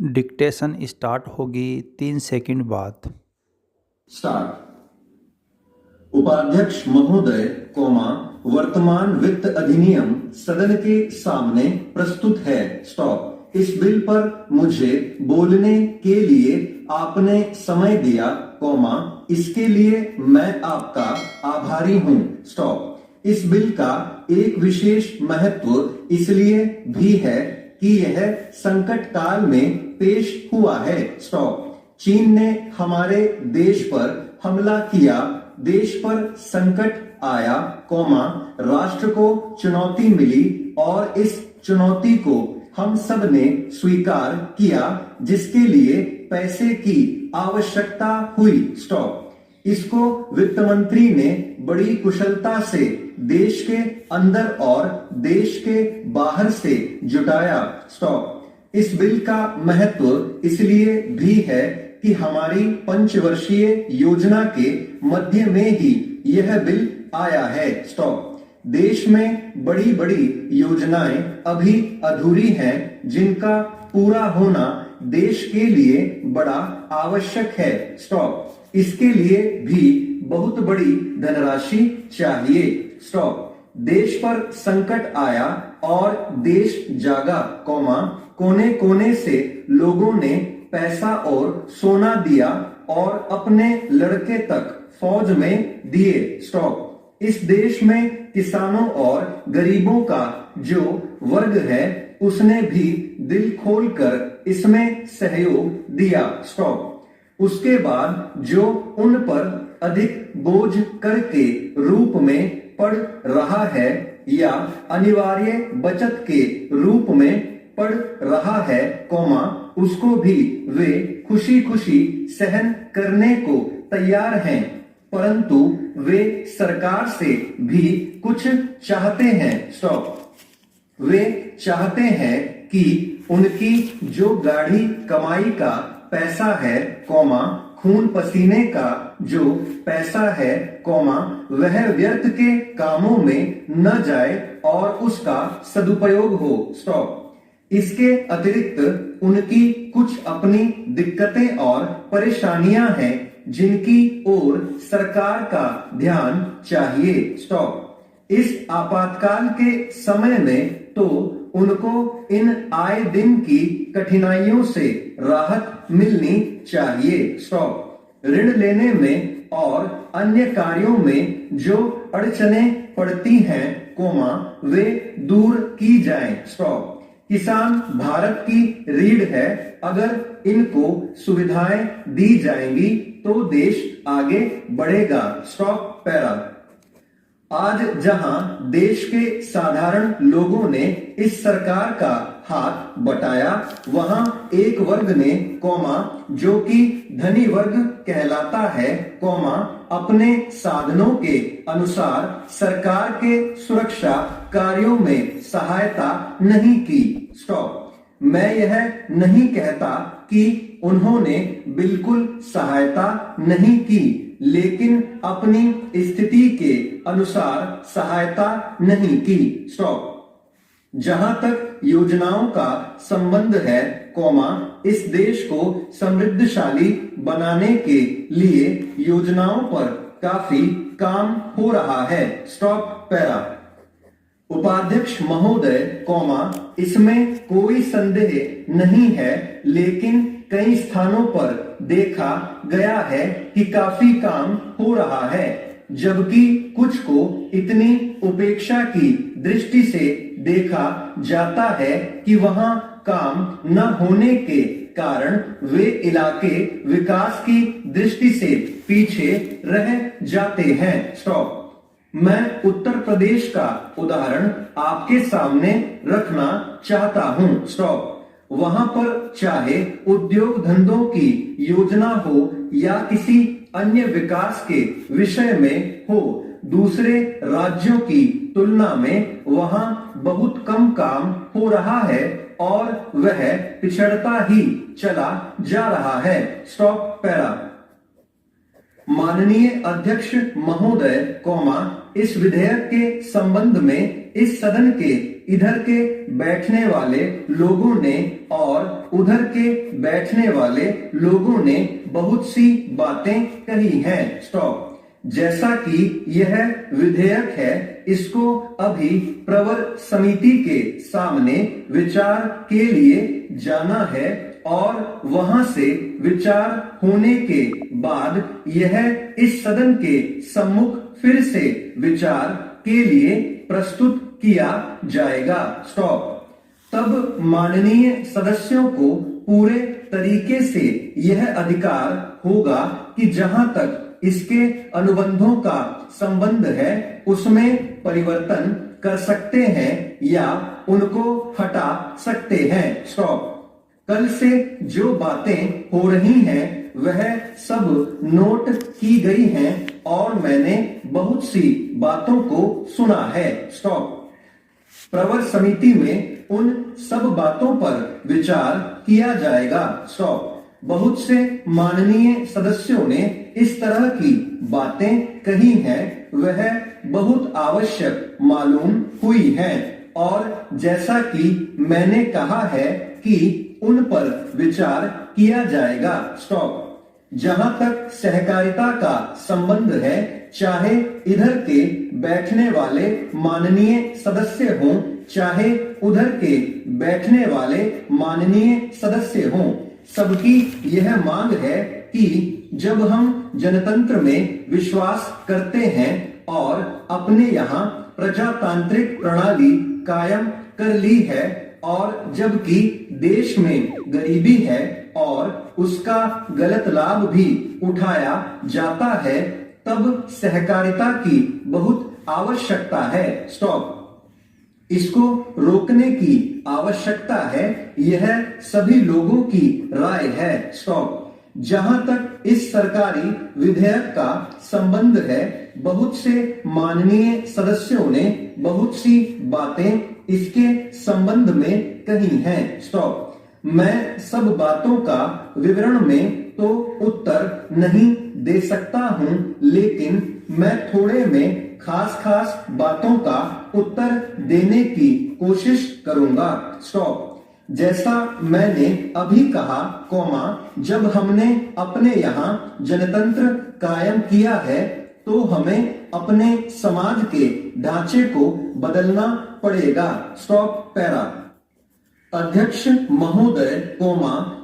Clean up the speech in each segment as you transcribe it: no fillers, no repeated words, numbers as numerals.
Dictation start होगी 3 second बाद। Start. उपाध्यक्ष महोदय, वर्तमान वित्त अधिनियम सदन के सामने प्रस्तुत है। स्टॉप। इस बिल पर मुझे बोलने के लिए आपने समय दिया, इसके लिए मैं आपका आभारी हूं। स्टॉप। इस बिल का एक विशेष महत्व इसलिए भी है कि यह संकट काल में पेश हुआ है। स्टॉप। चीन ने हमारे देश पर हमला किया, देश पर संकट आया, राष्ट्र को चुनौती मिली और इस चुनौती को हम सब ने स्वीकार किया, जिसके लिए पैसे की आवश्यकता हुई। स्टॉप। इसको वित्त मंत्री ने बड़ी कुशलता से देश के अंदर और देश के बाहर से जुटाया। स्टॉप। इस बिल का महत्व इसलिए भी है कि हमारी पंचवर्षीय योजना के मध्य में ही यह बिल आया है। स्टॉप। देश में बड़ी बड़ी योजनाएं अभी अधूरी हैं, जिनका पूरा होना देश के लिए बड़ा आवश्यक है। स्टॉप। इसके लिए भी बहुत बड़ी धनराशि चाहिए। स्टॉप। देश पर संकट आया और देश जागा, कोने कोने से लोगों ने पैसा और सोना दिया और अपने लड़के तक फौज में दिए। स्टॉप। इस देश में किसानों और गरीबों का जो वर्ग है, उसने भी दिल खोलकर इसमें सहयोग दिया। स्टॉप। उसके बाद जो उन पर अधिक बोझ कर के रूप में पड़ रहा है या अनिवार्य बचत के रूप में पड़ रहा है, उसको भी वे खुशी खुशी सहन करने को तैयार हैं, परंतु वे सरकार से भी कुछ चाहते हैं। स्टॉप। वे चाहते हैं कि उनकी जो गाढ़ी कमाई का पैसा है, खून पसीने का जो पैसा है, वह व्यर्थ के कामों में न जाए और उसका सदुपयोग हो। स्टॉप। इसके अतिरिक्त उनकी कुछ अपनी दिक्कतें और परेशानियां हैं, जिनकी ओर सरकार का ध्यान चाहिए। स्टॉप। इस आपातकाल के समय में तो उनको इन आए दिन की कठिनाइयों से राहत मिलनी चाहिए। स्टॉप। ऋण लेने में और अन्य कार्यों में जो अड़चने पड़ती हैं, वे दूर की जाएं। स्टॉप। किसान भारत की रीढ़ है, अगर इनको सुविधाएं दी जाएंगी तो देश आगे बढ़ेगा। Stop para. आज जहां देश के साधारण लोगों ने इस सरकार का हाथ बटाया, वहां एक वर्ग ने, जो कि धनी वर्ग कहलाता है, अपने साधनों के अनुसार सरकार के सुरक्षा कार्यों में सहायता नहीं की। स्टॉप। मैं यह नहीं कहता कि उन्होंने बिल्कुल सहायता नहीं की, लेकिन अपनी स्थिति के अनुसार सहायता नहीं की। स्टॉप। जहां तक योजनाओं का संबंध है, इस देश को समृद्धशाली बनाने के लिए योजनाओं पर काफी काम हो रहा है। Stop para. उपाध्यक्ष महोदय, इसमें कोई संदेह नहीं है, लेकिन कई स्थानों पर देखा गया है कि काफी काम हो रहा है, जबकि कुछ को इतनी उपेक्षा की दृष्टि से देखा जाता है कि वहां काम न होने के कारण वे इलाके विकास की दृष्टि से पीछे रह जाते हैं। स्टॉप। मैं उत्तर प्रदेश का उदाहरण आपके सामने रखना चाहता हूं। स्टॉप। वहां पर चाहे उद्योग धंधों की योजना हो या किसी अन्य विकास के विषय में हो, दूसरे राज्यों की तुलना में वहां बहुत कम काम हो रहा है और वह पिछड़ता ही चला जा रहा है। Stop para. माननीय अध्यक्ष महोदय, इस विधेयक के संबंध में इस सदन के इधर के बैठने वाले लोगों ने और उधर के बैठने वाले लोगों ने बहुत सी बातें कही हैं। स्टॉप। जैसा कि यह विधेयक है, इसको अभी प्रवर समिति के सामने विचार के लिए जाना है और वहां से विचार होने के बाद यह इस सदन के सम्मुख फिर से विचार के लिए प्रस्तुत किया जाएगा। स्टॉप। तब माननीय सदस्यों को पूरे तरीके से यह अधिकार होगा कि जहां तक इसके अनुबंधों का संबंध है उसमें परिवर्तन कर सकते हैं या उनको हटा सकते हैं। स्टॉप। कल से जो बातें हो रही हैं वह सब नोट की गई हैं और मैंने बहुत सी बातों को सुना है। स्टॉप। प्रवर समिति में उन सब बातों पर विचार किया जाएगा। स्टॉप। बहुत से माननीय सदस्यों ने इस तरह की बातें कही हैं, वह बहुत आवश्यक मालूम हुई हैं और जैसा कि मैंने कहा है कि उन पर विचार किया जाएगा। स्टॉप। जहां तक सहकारिता का संबंध है, चाहे इधर के बैठने वाले माननीय सदस्य हों, चाहे उधर के बैठने वाले माननीय सदस्य हों, सबकी यह मांग है कि जब हम जनतंत्र में विश्वास करते हैं और अपने यहाँ प्रजातांत्रिक प्रणाली कायम कर ली है और जबकि देश में गरीबी है और उसका गलत लाभ भी उठाया जाता है, तब सहकारिता की बहुत आवश्यकता है। स्टॉप। इसको रोकने की आवश्यकता है, यह सभी लोगों की राय है। स्टॉप। जहां तक इस सरकारी विधेयक का संबंध है, बहुत से माननीय सदस्यों ने बहुत सी बातें इसके संबंध में कही हैं। स्टॉप। मैं सब बातों का विवरण में तो उत्तर नहीं दे सकता हूं, लेकिन मैं थोड़े में खास बातों का उत्तर देने की कोशिश करूंगा। स्टॉप। जैसा मैंने अभी कहा, जब हमने अपने यहाँ जनतंत्र कायम किया है तो हमें अपने समाज के ढांचे को बदलना पड़ेगा। Stop para. अध्यक्ष महोदय,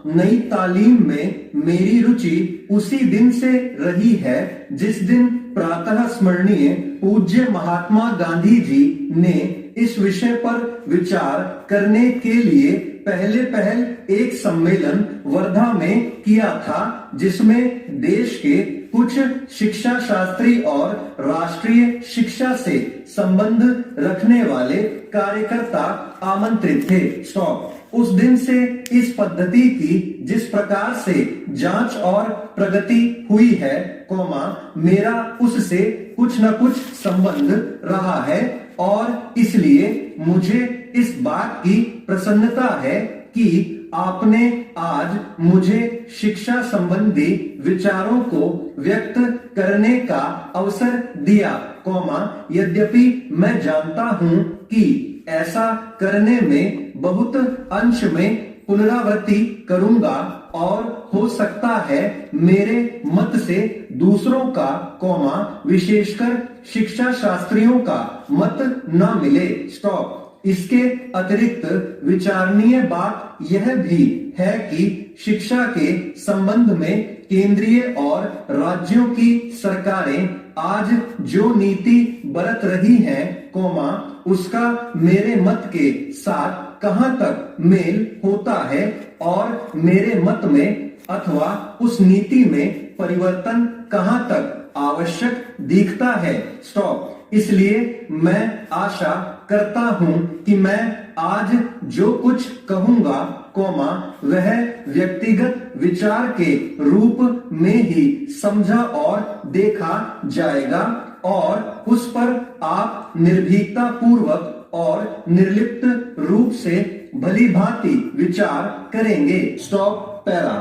नई तालीम में मेरी रुचि उसी दिन से रही है जिस दिन प्रातः स्मरणीय पूज्य महात्मा गांधी जी ने इस विषय पर विचार करने के लिए पहल एक सम्मेलन वर्धा में किया था, जिसमें देश के कुछ शिक्षा शास्त्री और राष्ट्रीय शिक्षा से संबंध रखने वाले कार्यकर्ता आमंत्रित थे। स्टॉप। उस दिन से इस पद्धति की जिस प्रकार से जांच और प्रगति हुई है, मेरा उससे कुछ न कुछ संबंध रहा है और इसलिए मुझे इस बात की प्रसन्नता है कि आपने आज मुझे शिक्षा संबंधी विचारों को व्यक्त करने का अवसर दिया, यद्यपि मैं जानता हूं कि ऐसा करने में बहुत अंश में पुनरावृत्ति करूंगा और हो सकता है मेरे मत से दूसरों का, विशेषकर शिक्षा शास्त्रियों का मत न मिले। स्टॉप। इसके अतिरिक्त विचारणीय बात यह भी है कि शिक्षा के संबंध में केंद्रीय और राज्यों की सरकारें आज जो नीति बरत रही हैं, उसका मेरे मत के साथ कहां तक मेल होता है और मेरे मत में अथवा उस नीति में परिवर्तन कहां तक आवश्यक दिखता है। स्टॉप। इसलिए मैं आशा करता हूं कि मैं आज जो कुछ कहूंगा, वह व्यक्तिगत विचार के रूप में ही समझा और देखा जाएगा और उस पर आप निर्भीकता पूर्वक और निर्लिप्त रूप से भली भांति विचार करेंगे। Stop para.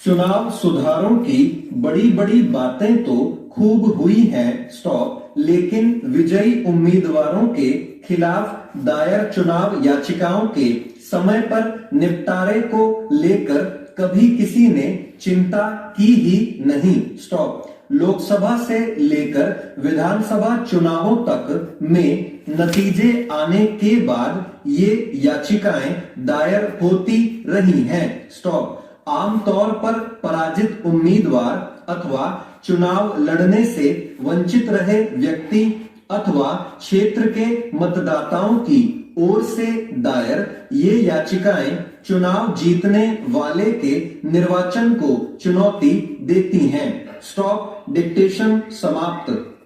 चुनाव सुधारों की बड़ी बड़ी बातें तो खूब हुई हैं। स्टॉप। लेकिन विजयी उम्मीदवारों के खिलाफ दायर चुनाव याचिकाओं के समय पर निपटारे को लेकर कभी किसी ने चिंता की ही नहीं। स्टॉप। लोकसभा से लेकर विधानसभा चुनावों तक में नतीजे आने के बाद ये याचिकाएं दायर होती रही हैं। स्टॉप। आमतौर पर पराजित उम्मीदवार अथवा चुनाव लड़ने से वंचित रहे व्यक्ति अथवा क्षेत्र के मतदाताओं की ओर से दायर ये याचिकाएं चुनाव जीतने वाले के निर्वाचन को चुनौती देती हैं। स्टॉप। डिक्टेशन समाप्त।